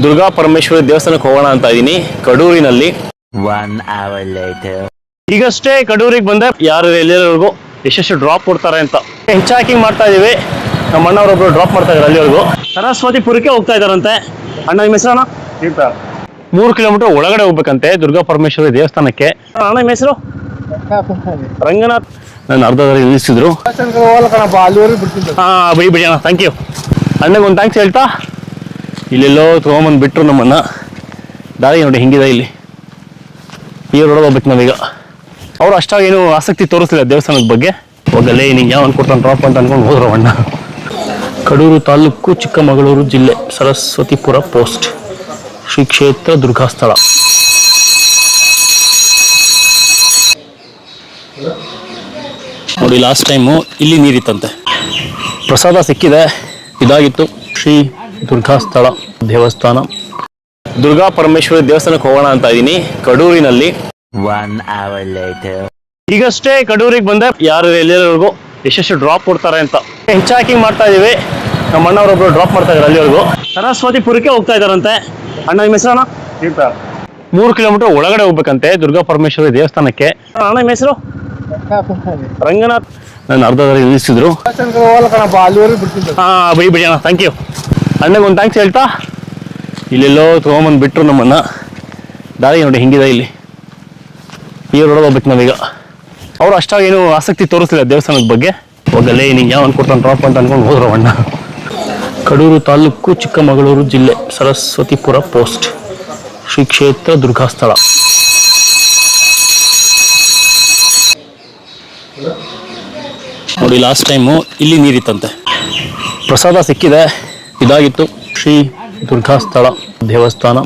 ದುರ್ಗಾ ಪರಮೇಶ್ವರಿ ದೇವಸ್ಥಾನಕ್ಕೆ ಹೋಗೋಣ ಅಂತ ಇದ್ದೀನಿ ಕಡೂರಿನಲ್ಲಿ. 1 hour later. ಈಗಷ್ಟೇ ಕಡೂರಿಗೆ ಬಂದೆ. ಯಾರು ಎಲ್ಲಿವರೆಗೂ ಎಷ್ಟೆಷ್ಟು ಡ್ರಾಪ್ ಕೊಡ್ತಾರೆ ಅಂತ ಹಿಚ್ ಹಾಕಿಂಗ್ ಮಾಡ್ತಾ ಇದೀವಿ. ನಮ್ಮ ಅಣ್ಣವರೊಬ್ರು ಡ್ರಾಪ್ ಮಾಡ್ತಾ ಇದ್ದಾರೆ. ಅಲ್ಲಿವರೆಗೂ ಸರಸ್ವತಿಪುರಕ್ಕೆ ಹೋಗ್ತಾ ಇದಾರಂತೆ. ಅಣ್ಣ ನಿಮ್ಮ ಹೆಸರಣ್ಣ? 3 ಕಿಲೋಮೀಟರ್ ಒಳಗಡೆ ಹೋಗ್ಬೇಕಂತೆ ದುರ್ಗಾ ಪರಮೇಶ್ವರಿ ದೇವಸ್ಥಾನಕ್ಕೆ. ಅಣ್ಣ ನಿಮ್ಮ ಹೆಸರು? ರಂಗನಾಥ್. ನಾನು ಅರ್ಧದಲ್ಲಿ ನಿಲ್ಲಿಸಿದ್ರು. ಬಿಡಿ ಬಿಡಿ ಅಣ್ಣ, ಥ್ಯಾಂಕ್ ಯು. ಅಣ್ಣಗೆ ಒಂದು ಥ್ಯಾಂಕ್ಸ್ ಹೇಳ್ತಾ ಇಲ್ಲೆಲ್ಲೋ ತೊಗೊಂಬಂದು ಬಿಟ್ರು ನಮ್ಮನ್ನ. ದಾರಿ ನೋಡಿ ಹಿಂಗಿದೆ. ಇಲ್ಲಿ ಈ ರೋಡ್ ಹೋಗ್ಬೇಕು ನಾವೀಗ. ಅವರು ಅಷ್ಟಾಗೇನು ಆಸಕ್ತಿ ತೋರಿಸ್ಲಿಲ್ಲ ದೇವಸ್ಥಾನದ ಬಗ್ಗೆ. ಹೋಗಲೇ ನಿಂಗೆ ಯಾವ ಕೊಡ್ತಾನೆ ಡ್ರಾಪ್ ಅಂತ ಅನ್ಕೊಂಡು ಹೋದ್ರು ಅಣ್ಣ. ಕಡೂರು ತಾಲೂಕು, ಚಿಕ್ಕಮಗಳೂರು ಜಿಲ್ಲೆ, ಸರಸ್ವತಿಪುರ ಪೋಸ್ಟ್, ಶ್ರೀ ಕ್ಷೇತ್ರ ದುರ್ಗಾಸ್ಥಳ. ನೋಡಿ ಲಾಸ್ಟ್ ಟೈಮು ಇಲ್ಲಿ ನೀರಿತ್ತಂತೆ. ಪ್ರಸಾದ ಸಿಕ್ಕಿದೆ. ಇದಾಗಿತ್ತು ಶ್ರೀ ದುರ್ಗಾಸ್ಥಳ ದೇವಸ್ಥಾನ. ದುರ್ಗಾ ಪರಮೇಶ್ವರಿ ದೇವಸ್ಥಾನಕ್ಕೆ ಹೋಗೋಣ ಅಂತ ಇದ್ದೀನಿ ಕಡೂರಿನಲ್ಲಿ. 1 hour later. ಈಗಷ್ಟೇ ಕಡೂರಿಗೆ ಬಂದೆ. ಯಾರು ಎಲ್ಲಿವರೆಗೂ ಎಷ್ಟೆಷ್ಟು ಡ್ರಾಪ್ ಕೊಡ್ತಾರೆ ಅಂತ ಹಿಚ್ ಹಾಕಿಂಗ್ ಮಾಡ್ತಾ ಇದೀವಿ. ನಮ್ಮ ಅಣ್ಣವರೊಬ್ರು ಡ್ರಾಪ್ ಮಾಡ್ತಾ ಇದ್ದಾರೆ. ಅಲ್ಲಿವರೆಗೂ ಸರಸ್ವತಿಪುರಕ್ಕೆ ಹೋಗ್ತಾ ಇದಾರಂತೆ. ಅಣ್ಣ ನಿಮ್ಮ ಹೆಸರಣ್ಣ? 3 ಕಿಲೋಮೀಟರ್ ಒಳಗಡೆ ಹೋಗ್ಬೇಕಂತೆ ದುರ್ಗಾ ಪರಮೇಶ್ವರಿ ದೇವಸ್ಥಾನಕ್ಕೆ. ಅಣ್ಣ ನಿಮ್ಮ ಹೆಸರು? ರಂಗನಾಥ್. ನಾನು ಅರ್ಧದಲ್ಲಿ ನಿಲ್ಲಿಸಿದ್ರು. ಬಿಡಿ ಬಿಡಿ ಅಣ್ಣ, ಥ್ಯಾಂಕ್ ಯು. ಅಣ್ಣಗೆ ಒಂದು ಥ್ಯಾಂಕ್ಸ್ ಹೇಳ್ತಾ ಇಲ್ಲೆಲ್ಲೋ ತೊಗೊಂಬಂದು ಬಿಟ್ರು ನಮ್ಮನ್ನ. ದಾರಿ ನೋಡಿ ಹಿಂಗಿದೆ. ಇಲ್ಲಿ ಈ ರೋಡ್ ಹೋಗ್ಬೇಕು ನಾವೀಗ. ಅವರು ಅಷ್ಟಾಗೇನು ಆಸಕ್ತಿ ತೋರಿಸ್ಲಿಲ್ಲ ದೇವಸ್ಥಾನದ ಬಗ್ಗೆ. ಹೋಗಲೇ ನಿಂಗೆ ಯಾವ ಕೊಡ್ತಾನೆ ಡ್ರಾಪ್ ಅಂತ ಅನ್ಕೊಂಡು ಹೋದ್ರು ಅಣ್ಣ. ಕಡೂರು ತಾಲೂಕು, ಚಿಕ್ಕಮಗಳೂರು ಜಿಲ್ಲೆ, ಸರಸ್ವತಿಪುರ ಪೋಸ್ಟ್, ಶ್ರೀ ಕ್ಷೇತ್ರ ದುರ್ಗಾಸ್ಥಳ. ನೋಡಿ ಲಾಸ್ಟ್ ಟೈಮು ಇಲ್ಲಿ ನೀರಿತ್ತಂತೆ. ಪ್ರಸಾದ ಸಿಕ್ಕಿದೆ. ಇದಾಗಿತ್ತು ಶ್ರೀ ದುರ್ಗಾಸ್ಥಳ ದೇವಸ್ಥಾನ.